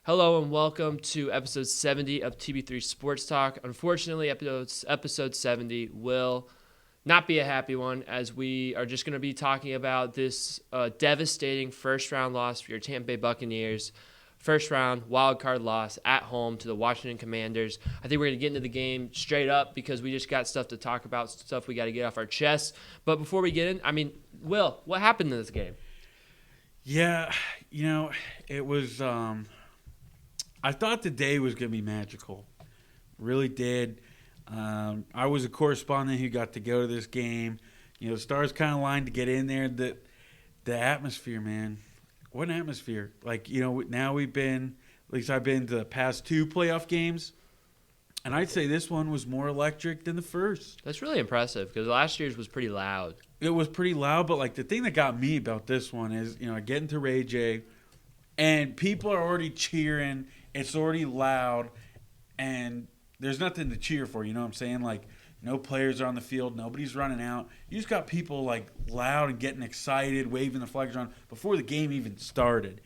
Hello and welcome to episode 70 of TB3 Sports Talk. Unfortunately, episode 70 will not be a happy one, as we are just going to be talking about this devastating first round loss for your Tampa Bay Buccaneers. First round wild card loss at home to the Washington Commanders. I think we're going to get into the game straight up because we just got stuff to talk about, stuff we got to get off our chests. But before we get in, Will, what happened in this game? Yeah, it was. I thought the day was going to be magical. Really did. I was a correspondent who got to go to this game. The stars kind of lined to get in there. The atmosphere, man. What an atmosphere. Now we've been, at least I've been to the past two playoff games, and I'd say this one was more electric than the first. That's really impressive because last year's was pretty loud. It was pretty loud, but the thing that got me about this one is, I get into Ray J, and people are already cheering. It's already loud, and there's nothing to cheer for. You know what I'm saying? No players are on the field. Nobody's running out. You just got people, loud and getting excited, waving the flags around before the game even started.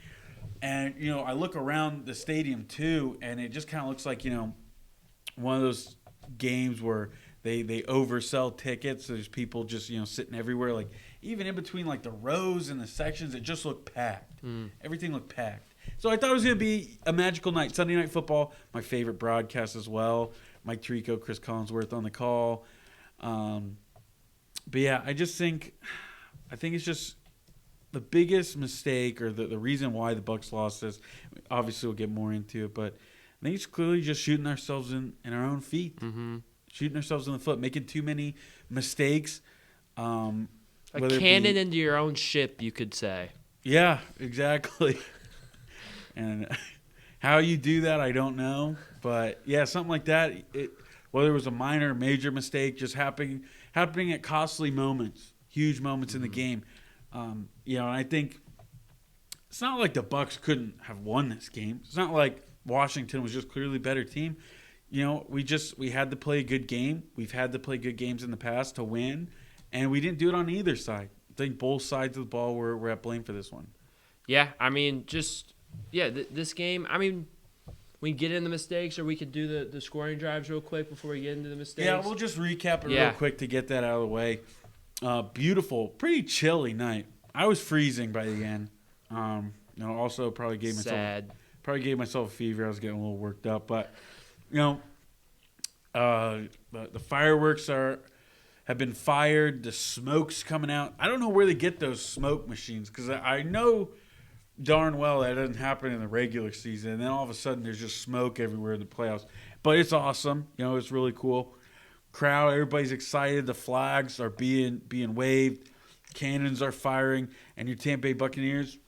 And, I look around the stadium, too, and it just kind of looks like, one of those games where they oversell tickets. There's people just, sitting everywhere. Even in between, the rows and the sections, it just looked packed. Everything looked packed. So I thought it was going to be a magical night. Sunday Night Football, my favorite broadcast as well. Mike Tirico, Chris Collinsworth on the call. But yeah, I think it's just the biggest mistake, or the reason why the Bucs lost this. Obviously, we'll get more into it, but I think it's clearly just shooting ourselves in our own feet. Mm-hmm. Shooting ourselves in the foot, making too many mistakes. A cannon into your own ship, you could say. Yeah, exactly. And how you do that, I don't know. But, yeah, something like that, whether it was a minor or major mistake, just happening at costly moments, huge moments in the game. And I think it's not like the Bucs couldn't have won this game. It's not like Washington was just clearly a better team. We had to play a good game. We've had to play good games in the past to win, and we didn't do it on either side. I think both sides of the ball were at blame for this one. Yeah, this game, we can get into the mistakes, or we could do the scoring drives real quick before we get into the mistakes. Yeah, we'll just recap it real quick to get that out of the way. Beautiful, pretty chilly night. I was freezing by the end. Also probably gave myself a fever. I was getting a little worked up, but the fireworks have been fired. The smoke's coming out. I don't know where they get those smoke machines, because I know darn well that doesn't happen in the regular season, and then all of a sudden there's just smoke everywhere in the playoffs. But it's awesome. It's really cool. Crowd, everybody's excited. The flags are being waved. Cannons are firing. And your Tampa Bay Buccaneers,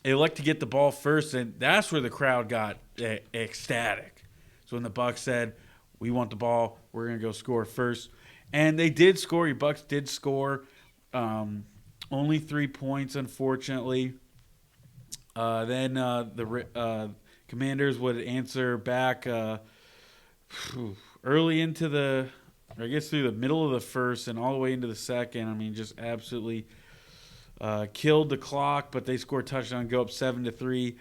they like to get the ball first, and that's where the crowd got ecstatic. So when the Bucs said, we want the ball, we're going to go score first. And they did score. Your Bucs did score. Only 3 points, unfortunately. Then the Commanders would answer back early into through the middle of the first and all the way into the second. Just absolutely killed the clock, but they scored a touchdown, go up 7-3.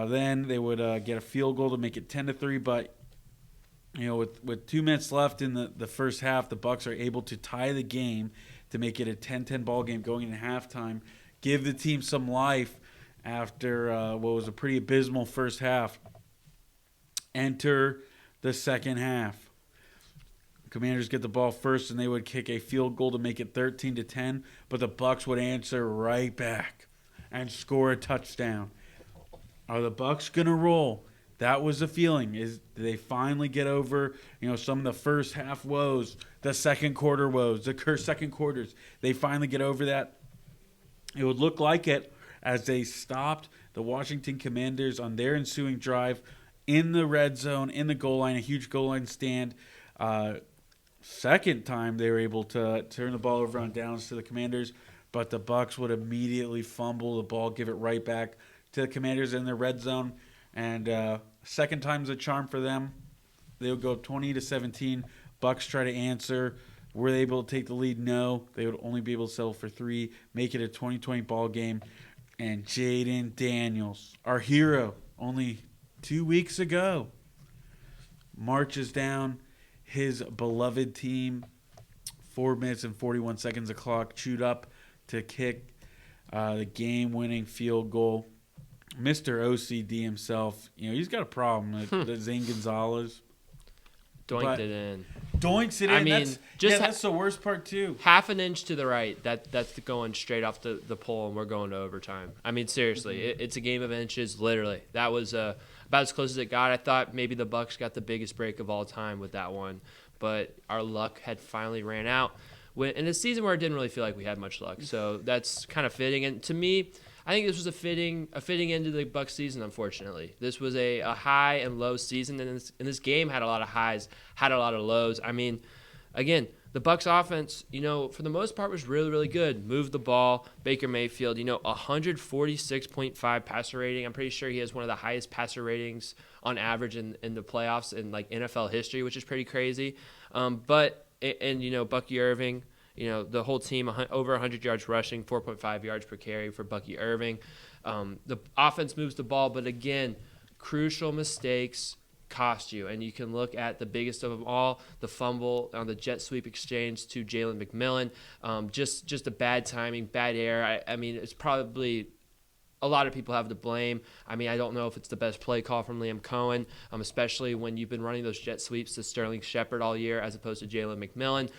Then they would get a field goal to make it 10-3, but with 2 minutes left in the first half, the Bucs are able to tie the game to make it a 10-10 ball game going into halftime, give the team some life after what was a pretty abysmal first half. Enter the second half. Commanders get the ball first, and they would kick a field goal to make it 13-10, but the Bucs would answer right back and score a touchdown. Are the Bucs going to roll? That was the feeling. Did they finally get over, some of the first half woes, the second quarter woes, the cursed second quarters? They finally get over that. It would look like it as they stopped the Washington Commanders on their ensuing drive in the red zone, in the goal line, a huge goal line stand. Second time they were able to turn the ball over on downs to the Commanders, but the Bucs would immediately fumble the ball, give it right back to the Commanders in the red zone. And second time's a charm for them. They would go 20-17. Bucs try to answer. Were they able to take the lead? No. They would only be able to settle for 3, make it a 20-20 ball game. And Jaden Daniels, our hero, only 2 weeks ago, marches down his beloved team. 4 minutes and 41 seconds of clock chewed up to kick the game-winning field goal. Mr. OCD himself, he's got a problem with Zane Gonzalez. Doinked it in. Doinks it in. I mean, that's the worst part, too. Half an inch to the right, that's going straight off the pole, and we're going to overtime. I mean, seriously, it's a game of inches, literally. That was about as close as it got. I thought maybe the Bucs got the biggest break of all time with that one, but our luck had finally ran out. In a season where it didn't really feel like we had much luck, so that's kind of fitting. And to me, I think this was a fitting end to the Bucs season. Unfortunately, this was a high and low season, and this game had a lot of highs, had a lot of lows. I mean, again, the Bucs offense, for the most part, was really, really good. Moved the ball. Baker Mayfield, 146.5 passer rating. I'm pretty sure he has one of the highest passer ratings on average in the playoffs in like NFL history, which is pretty crazy. Bucky Irving. The whole team over 100 yards rushing, 4.5 yards per carry for Bucky Irving. The offense moves the ball, but again, crucial mistakes cost you. And you can look at the biggest of them all, the fumble on the jet sweep exchange to Jalen McMillan. Just a bad timing, bad error. I mean, it's probably a lot of people have to blame. I mean, I don't know if it's the best play call from Liam Cohen, especially when you've been running those jet sweeps to Sterling Shepard all year as opposed to Jalen McMillan.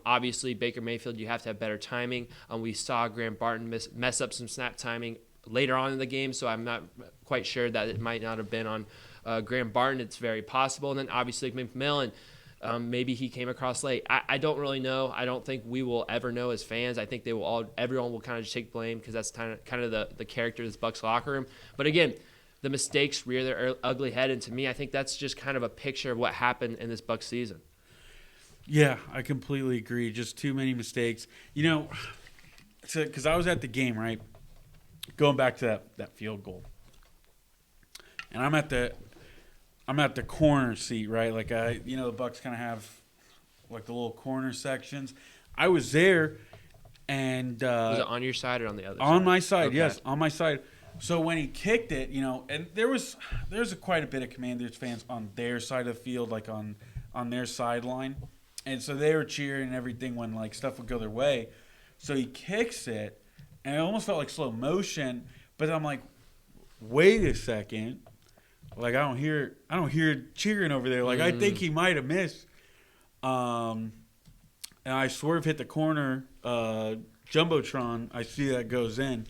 Obviously, Baker Mayfield, you have to have better timing. We saw Graham Barton mess up some snap timing later on in the game, so I'm not quite sure that it might not have been on Graham Barton. It's very possible. And then obviously McMillan, maybe he came across late. I don't really know. I don't think we will ever know as fans. I think everyone will kind of just take blame because that's kind of the character of this Bucs locker room. But again, the mistakes rear their ugly head, and to me, I think that's just kind of a picture of what happened in this Bucs season. Yeah, I completely agree. Just too many mistakes. Because I was at the game, right? Going back to that field goal, and I'm at the corner seat, right? Like the Bucs kind of have like the little corner sections. I was there, and was it on your side or on the other side? On my side, okay. Yes, on my side. So when he kicked it, and there's quite a bit of Commanders fans on their side of the field, like on their sideline, and so they were cheering and everything when like stuff would go their way. So he kicks it, and it almost felt like slow motion. But I'm like, wait a second. Like I don't hear cheering over there. Like I think he might have missed. And I swerve hit the corner jumbotron. I see that goes in.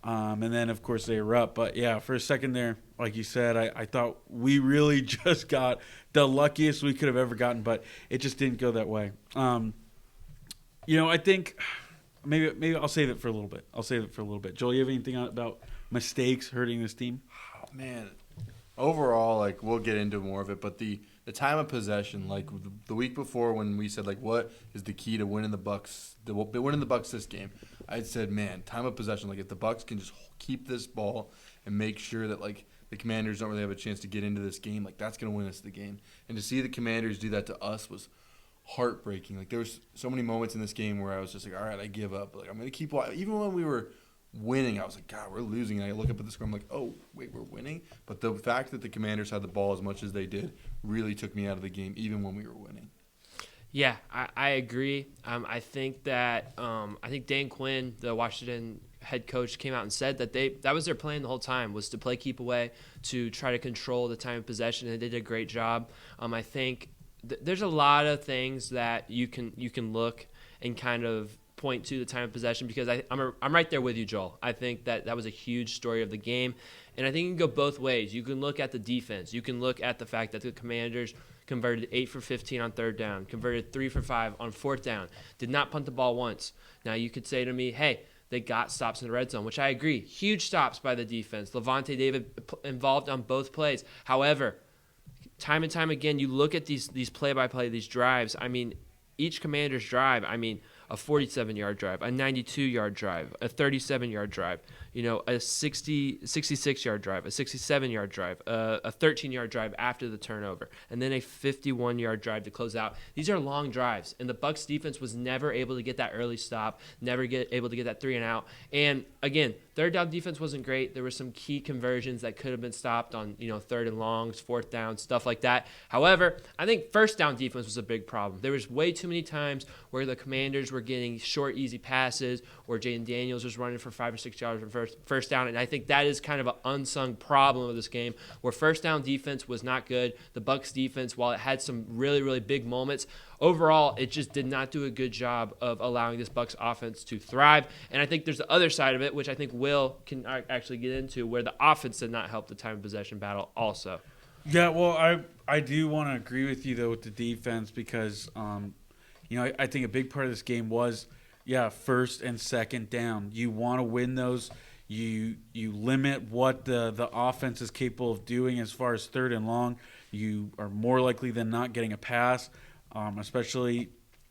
And then of course they erupt. But yeah, for a second there, like you said, I thought we really just got the luckiest we could have ever gotten, but it just didn't go that way. I think maybe I'll save it for a little bit. Joel, you have anything about mistakes hurting this team? Oh, man. Overall, like we'll get into more of it, but the time of possession, like the week before when we said like what is the key to winning the Bucs this game, I said, man, time of possession. Like if the Bucs can just keep this ball and make sure that like the Commanders don't really have a chance to get into this game, like that's gonna win us the game. And to see the Commanders do that to us was heartbreaking. Like there was so many moments in this game where I was just like, all right, I give up. Like I'm gonna keep watching. Even when we were winning, I was like, God, we're losing. And I look up at the score, I'm like, oh, wait, we're winning? But the fact that the Commanders had the ball as much as they did really took me out of the game, even when we were winning. Yeah, I agree. I think Dan Quinn, the Washington head coach, came out and said that that was their plan the whole time, was to play keep away, to try to control the time of possession, and they did a great job. I think there's a lot of things that you can look and kind of point to the time of possession, because I'm right there with you, Joel. I think that was a huge story of the game, and I think you can go both ways. You can look at the defense. You can look at the fact that the Commanders converted 8 for 15 on third down, converted 3 for 5 on fourth down, did not punt the ball once. Now you could say to me, hey, they got stops in the red zone, which I agree. Huge stops by the defense. Levante David involved on both plays. However, time and time again, you look at these play-by-play, these drives. I mean, each Commander's drive, a 47-yard drive, a 92-yard drive, a 37-yard drive, a 66-yard drive, a 67-yard drive, a 13-yard drive after the turnover, and then a 51-yard drive to close out. These are long drives, and the Bucs defense was never able to get that early stop, never able to get that 3 and out. And again, third down defense wasn't great. There were some key conversions that could have been stopped on, third and longs, fourth down, stuff like that. However, I think first down defense was a big problem. There was way too many times where the Commanders were getting short, easy passes, or Jaden Daniels was running for 5 or 6 yards for first down. And I think that is kind of an unsung problem of this game, where first down defense was not good. The Bucs defense, while it had some really, really big moments, overall, it just did not do a good job of allowing this Bucs offense to thrive. And I think there's the other side of it, which I think Will can actually get into, where the offense did not help the time of possession battle also. Yeah, well, I do want to agree with you, though, with the defense because, I think a big part of this game was, first and second down. You want to win those. You limit what the offense is capable of doing as far as third and long. You are more likely than not getting a pass. Especially,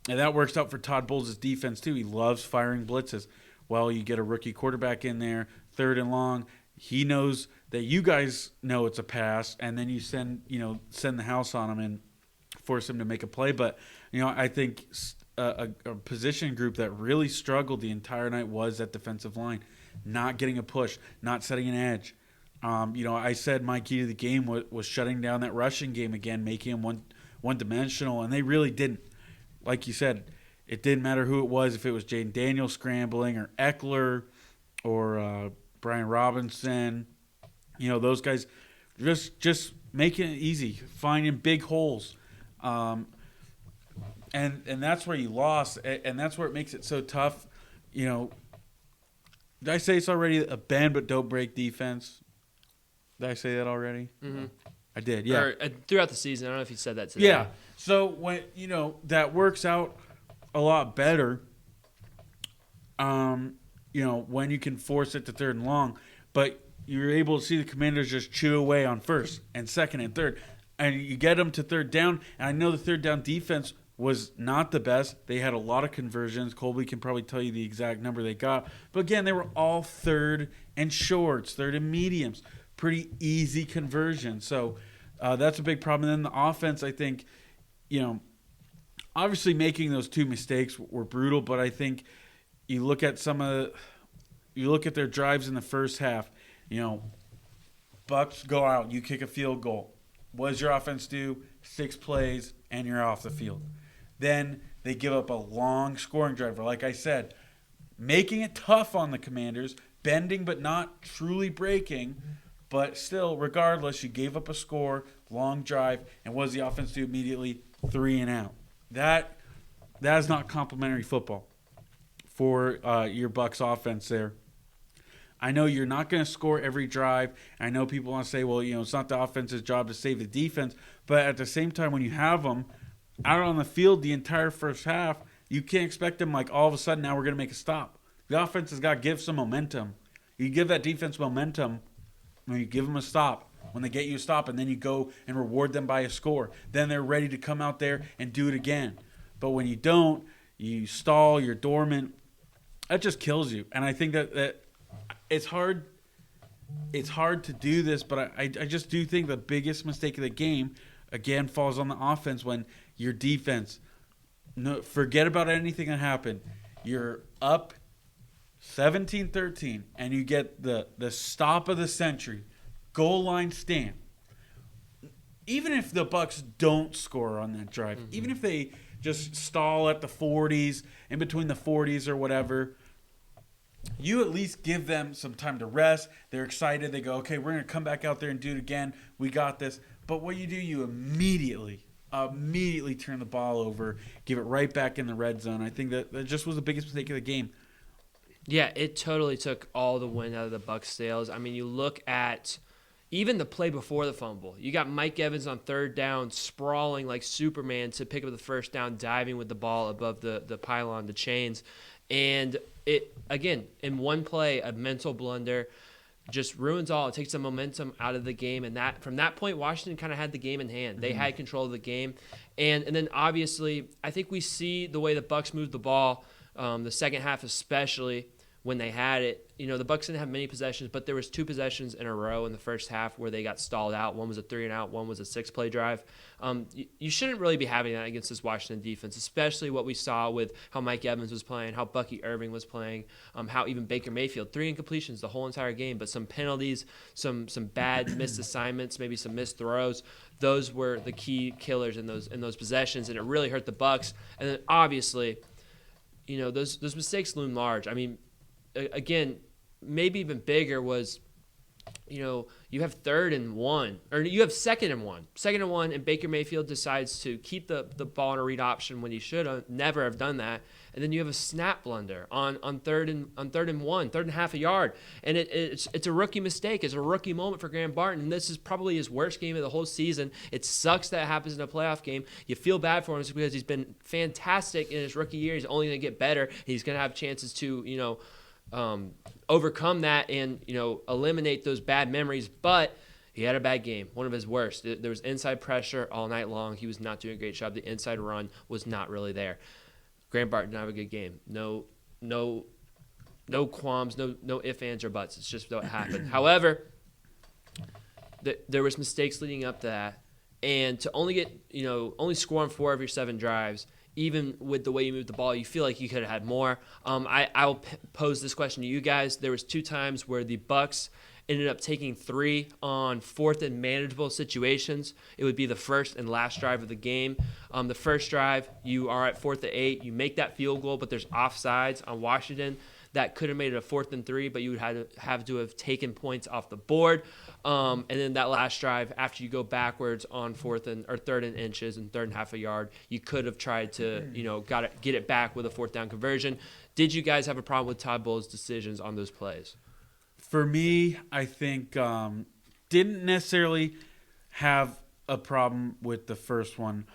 and that works out for Todd Bowles' defense too. He loves firing blitzes. Well, you get a rookie quarterback in there, third and long. He knows that you guys know it's a pass, and then you send the house on him and force him to make a play. But I think a position group that really struggled the entire night was that defensive line, not getting a push, not setting an edge. I said my key to the game was shutting down that rushing game again, making him one-dimensional, and they really didn't. Like you said, it didn't matter who it was, if it was Jaden Daniels scrambling or Eckler or Brian Robinson. Those guys just making it easy, finding big holes. And that's where you lost, and that's where it makes it so tough. Did I say it's already a bend but don't break defense? Did I say that already? Mm-hmm. I did, yeah. Or, throughout the season, I don't know if you said that today. Yeah. So when that works out a lot better. When you can force it to third and long, but you're able to see the Commanders just chew away on first and second and third, and you get them to third down. And I know the third down defense was not the best. They had a lot of conversions. Colby can probably tell you the exact number they got, but again, they were all third and shorts, third and mediums. Pretty easy conversion. So that's a big problem. And then the offense, I think, obviously making those two mistakes were brutal, but I think you look at their drives in the first half, Bucs go out, you kick a field goal. What does your offense do? 6 plays, and you're off the field. Then they give up a long scoring drive. Like I said, making it tough on the Commanders, bending but not truly breaking. But still, regardless, you gave up a score, long drive, and what does the offense do immediately? 3 and out. That is not complimentary football for your Bucs offense there. I know you're not going to score every drive. I know people want to say, well, it's not the offense's job to save the defense. But at the same time, when you have them out on the field the entire first half, you can't expect them like all of a sudden now we're going to make a stop. The offense has got to give some momentum. You give that defense momentum when you give them a stop, when they get you a stop, and then you go and reward them by a score. Then they're ready to come out there and do it again. But when you don't, you stall, you're dormant. That just kills you. And I think that it's hard. It's hard to do this, but I just do think the biggest mistake of the game, again, falls on the offense when your defense, forget about anything that happened. You're up 17-13, and you get the stop of the century, goal line stand. Even if the Bucs don't score on that drive, even if they just stall at the 40s, in between the 40s or whatever, you at least give them some time to rest. They're excited. They go, okay, we're going to come back out there and do it again. We got this. But what you do, you immediately turn the ball over, give it right back in the red zone. I think that just was the biggest mistake of the game. Yeah, it totally took all the wind out of the Bucs' sails. I mean, you look at even the play before the fumble. You got Mike Evans on third down, sprawling like Superman to pick up the first down, diving with the ball above the pylon, the chains. And it, again, in one play, a mental blunder just ruins all. It takes the momentum out of the game. And that from that point, Washington kind of had the game in hand. They had control of the game. And then, obviously, I think we see the way the Bucs moved the ball, the second half especially, when they had it. The Bucs didn't have many possessions, but there was 2 possessions in a row in the first half where they got stalled out. One was a 3-and-out, one was a 6-play drive. You shouldn't really be having that against this Washington defense, especially what we saw with how Mike Evans was playing, how Bucky Irving was playing, how even Baker Mayfield, 3 incompletions the whole entire game, but some penalties, some bad missed assignments, maybe some missed throws. Those were the key killers in those possessions, and it really hurt the Bucs. And then obviously, those mistakes loom large. I mean, again, maybe even bigger was, you have 3rd and 1, or you have 2nd and 1. 2nd and 1, and Baker Mayfield decides to keep the ball in a read option when he should never have done that. And then you have a snap blunder on 3rd and 1, 3rd and half a yard. And it's a rookie mistake. It's a rookie moment for Graham Barton. And this is probably his worst game of the whole season. It sucks that it happens in a playoff game. You feel bad for him because he's been fantastic in his rookie year. He's only going to get better. He's going to have chances to, overcome that and, eliminate those bad memories. But he had a bad game, one of his worst. There was inside pressure all night long. He was not doing a great job. The inside run was not really there. Graham Barton didn't have a good game. No qualms, no ifs, ands, or buts. It's just what happened. However, there was mistakes leading up to that. And to only get, only score on 4 of your 7 drives, even with the way you moved the ball, you feel like you could have had more. I'll pose this question to you guys. There was 2 times where the Bucs ended up taking 3 on 4th and manageable situations. It would be the first and last drive of the game. The first drive, you are at 4th and 8. You make that field goal, but there's offsides on Washington. That could have made it a 4th and 3, but you would have to have taken points off the board. And then that last drive, after you go backwards on 3rd and inches and 3rd and half a yard, you could have tried to, get it back with a 4th down conversion. Did you guys have a problem with Todd Bowles' decisions on those plays? For me, I think didn't necessarily have a problem with the first one.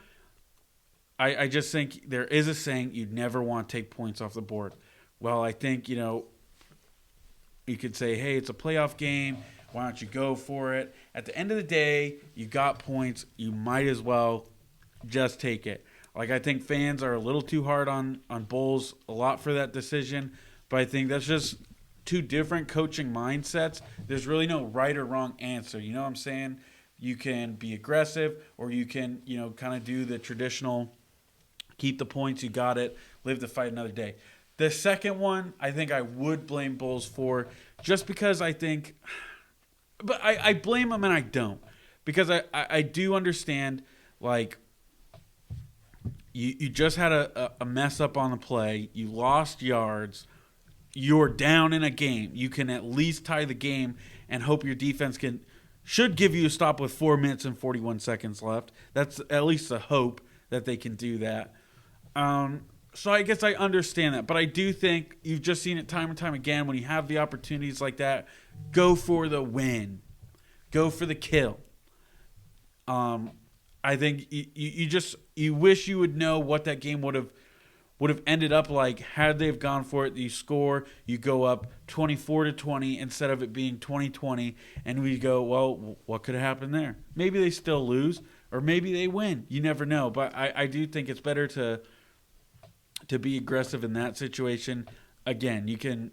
I just think there is a saying, you'd never want to take points off the board. Well, I think, you could say, hey, it's a playoff game. Why don't you go for it? At the end of the day, you got points. You might as well just take it. I think fans are a little too hard on Bowles a lot for that decision, but I think that's just 2 different coaching mindsets. There's really no right or wrong answer. You know what I'm saying? You can be aggressive, or you can, kind of do the traditional keep the points, you got it, live to fight another day. The second one, I think I would blame Bowles for, just because I think, but I blame him and I don't, because I do understand, you just had a mess up on the play, you lost yards, you're down in a game. You can at least tie the game and hope your defense should give you a stop with 4 minutes and 41 seconds left. That's at least a hope that they can do that. So I guess I understand that, but I do think you've just seen it time and time again. When you have the opportunities like that, go for the win, go for the kill. I think you wish you would know what that game would have ended up like had they've gone for it. You score, you go up 24-20 instead of it being 20-20, and we go, well, what could have happened there? Maybe they still lose, or maybe they win. You never know, but I do think it's better to be aggressive in that situation. Again, you can.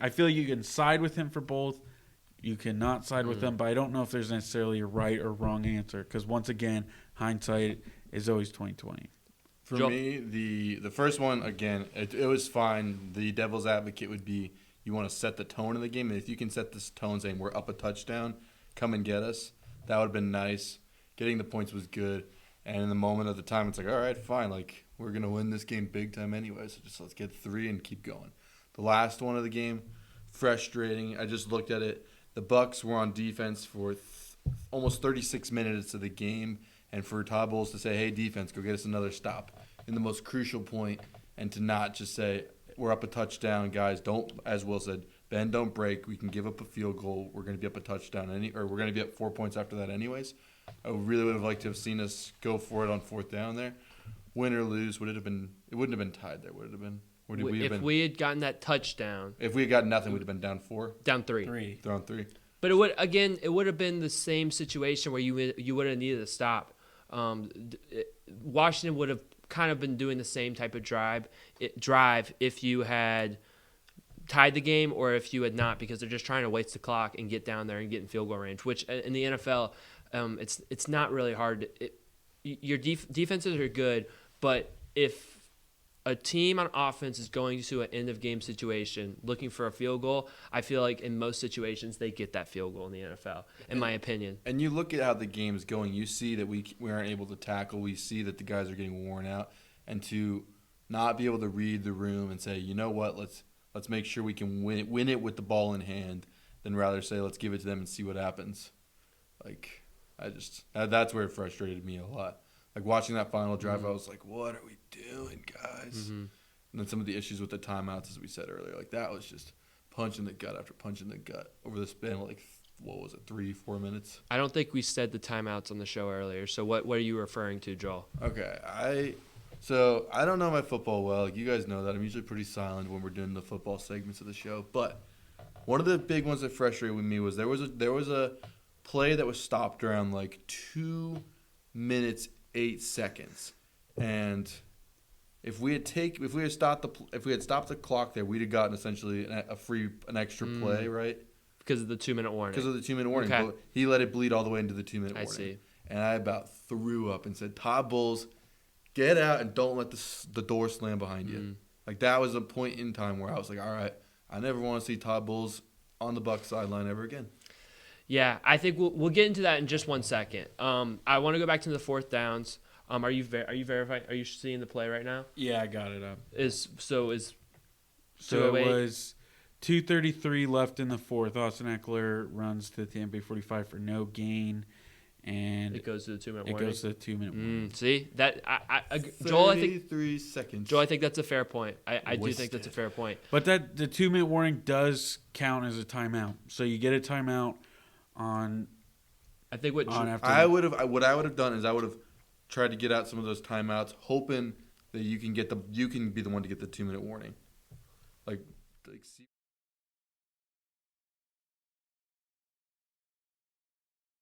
I feel you can side with him for both. You cannot side with them, but I don't know if there's necessarily a right or wrong answer, because once again, hindsight is always 20/20. For me, the first one, again, it was fine. The devil's advocate would be you want to set the tone of the game. And if you can set this tone saying we're up a touchdown, come and get us, that would have been nice. Getting the points was good. And in the moment of the time, it's like, all right, fine. We're going to win this game big time anyway, so just let's get 3 and keep going. The last one of the game, frustrating. I just looked at it. The Bucs were on defense for almost 36 minutes of the game, and for Todd Bowles to say, hey, defense, go get us another stop in the most crucial point, and to not just say, we're up a touchdown, guys. Don't, as Will said, bend, don't break. We can give up a field goal. We're going to be up a touchdown, or we're going to be up 4 points after that anyways. I really would have liked to have seen us go for it on 4th down there. Win or lose, would it have been? It wouldn't have been tied there. Would it have been? Or did we have if we had gotten that touchdown, if we had gotten nothing, we'd have been down 4. Down 3. Down 3. But it would have been the same situation where you would have needed a stop. Washington would have kind of been doing the same type of drive if you had tied the game or if you had not, because they're just trying to waste the clock and get down there and get in field goal range, which in the NFL, it's not really hard. Your defenses are good, but if a team on offense is going to an end-of-game situation looking for a field goal, I feel like in most situations they get that field goal in the NFL, in my opinion. And you look at how the game's going, you see that we aren't able to tackle. We see that the guys are getting worn out. And to not be able to read the room and say, you know what, let's make sure we can win it with the ball in hand, than rather say let's give it to them and see what happens. Like, that's where it frustrated me a lot. Like, watching that final drive, I was like, what are we doing, guys? Mm-hmm. And then some of the issues with the timeouts, as we said earlier, like, that was just punch in the gut after punch in the gut over the span of, like, what was it, 3-4 minutes? I don't think we said the timeouts on the show earlier. So what are you referring to, Joel? Okay, I don't know my football well. Like, you guys know that. I'm usually pretty silent when we're doing the football segments of the show. But one of the big ones that frustrated with me was there was a play that was stopped around, like, 2 minutes 8 seconds, and if we had stopped the clock there, we'd have gotten essentially an extra play, right? Because of the 2-minute warning. Because of the 2-minute warning. Okay. But he let it bleed all the way into the 2-minute warning. I see. And I about threw up and said, Todd Bowles, get out and don't let the door slam behind you. Like, that was a point in time where I was like, all right, I never want to see Todd Bowles on the Bucs sideline ever again. Yeah, I think we'll get into that in just 1 second. I want to go back to the fourth downs. Are you verified? Are you seeing the play right now? Yeah, I got it up. So it 208? was 2:33 left in the fourth. Austin Eckler runs to the Tampa Bay 45 for no gain, and it goes to the 2-minute warning. It goes to the 2-minute warning. See that, Joel? I think 33 seconds. Joel, I think that's a fair point. I do think that's a fair point. But the 2-minute warning does count as a timeout, so you get a timeout on. I think what what I would have done is I would have tried to get out some of those timeouts, hoping that you can be the one to get the 2-minute warning. Like see